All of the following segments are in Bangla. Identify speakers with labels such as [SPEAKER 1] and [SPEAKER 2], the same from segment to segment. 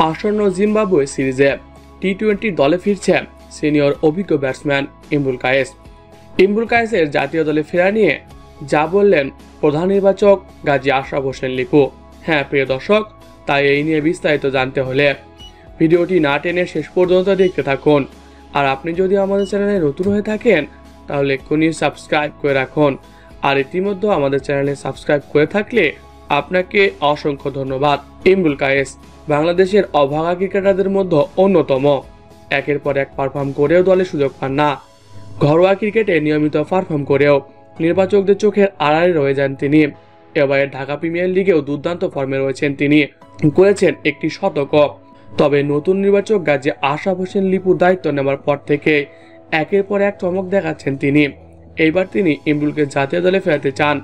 [SPEAKER 1] আসন্ন জিম্বাবুয়ে সিরিজে টি-20 দলে ফিরছে সিনিয়র অভিজ্ঞ ব্যাটসম্যান ইমরুল কায়েস। ইমরুল কায়েসের জাতীয় দলে ফেরা নিয়ে যা বললেন প্রধান নির্বাচক গাজী আশরাফ হোসেন লিপু। হ্যাঁ প্রিয় দর্শক, তাই এই নিয়ে বিস্তারিত জানতে হলে ভিডিওটি না টেনে শেষ পর্যন্ত দেখতে থাকুন। আর আপনি যদি আমাদের চ্যানেলে নতুন হয়ে থাকেন তাহলে এক্ষুনি সাবস্ক্রাইব করে রাখুন। আর ইতিমধ্যে আমাদের চ্যানেলে সাবস্ক্রাইব করে থাকলে আপনাকে অসংখ্য ধন্যবাদ। ইমরুল কায়েস বাংলাদেশের অভাগা ক্রিকেটারদের মধ্যে অন্যতম। একের পর এক পারফর্ম করেও দলে সুযোগ পান না। ঘরোয়া ক্রিকেটে নিয়মিত পারফর্ম করেও নির্বাচকদের চোখের আড়ালে রয়ে যান তিনি। এবারে ঢাকা প্রিমিয়ার লিগেও দুর্দান্ত ফর্মে রয়েছেন তিনি, করেছেন একটি শতকও। তবে নতুন নির্বাচক গাজী আশরাফ হোসেন লিপুর দায়িত্ব নেওয়ার পর থেকে একের পর এক চমক দেখাচ্ছেন তিনি। এইবার তিনি ইমরুলকে জাতীয় দলে ফেরাতে চান।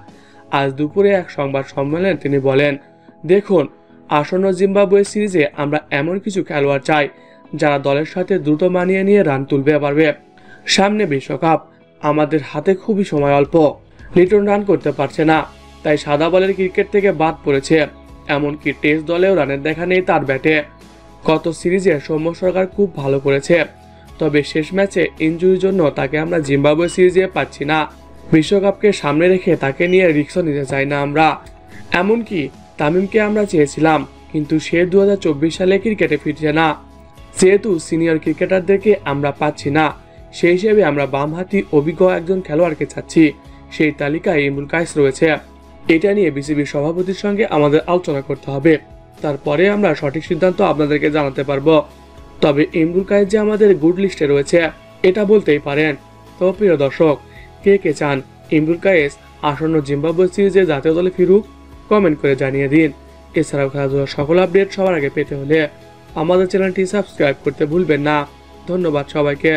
[SPEAKER 1] আজ দুপুরে এক সংবাদ সম্মেলনে তিনি বলেন, দেখুন, আসন্ন জিম্বাবুয়ে সিরিজে আমরা এমন কিছু খেলোয়াড় চাই যারা দলের সাথে দ্রুত মানিয়ে নিয়ে রান তুলতে পারবে। সামনে বিশ্বকাপ, আমাদের হাতে খুবই সময় অল্প। লিটন রান করতে পারছে না, তাই সাদা বলের ক্রিকেট থেকে বাদ পড়েছে। এমনকি টেস্ট দলেও রানের দেখা নেই তার ব্যাটে। গত সিরিজে সৌম্য সরকার খুব ভালো করেছে, তবে শেষ ম্যাচে ইনজুরির জন্য তাকে আমরা জিম্বাবুয়ে সিরিজে পাচ্ছি না। বিশ্বকাপকে সামনে রেখে তাকে নিয়ে রিস্কও নিতে চাই না আমরা। এমনকি তামিমকে আমরা চেয়েছিলাম, কিন্তু সে 2024 সালে ক্রিকেটে ফিরছে না। যেহেতু সিনিয়র ক্রিকেটারদেরকে আমরা পাচ্ছি না, সেই হিসেবে আমরা বামহাতি অভিজ্ঞ একজন খেলোয়াড়কে চাচ্ছি। সেই তালিকায় ইমরুল কায়েস রয়েছে। এটা নিয়ে বিসিবির সভাপতির সঙ্গে আমাদের আলোচনা করতে হবে, তারপরে আমরা সঠিক সিদ্ধান্ত আপনাদেরকে জানাতে পারবো। তবে ইমরুল কায়েস যে আমাদের গুড লিস্টে রয়েছে এটা বলতেই পারেন। তো প্রিয় দর্শক, কে কে চান ইমরুল কায়েস আসন্ন জিম্বাবুয়ে সিরিজে জাতীয় দলে ফিরুক? কমেন্ট করে জানিয়ে দিন। এছাড়াও খেলাধুলার সকল আপডেট সবার আগে পেতে হলে আমাদের চ্যানেলটি সাবস্ক্রাইব করতে ভুলবেন না। ধন্যবাদ সবাইকে।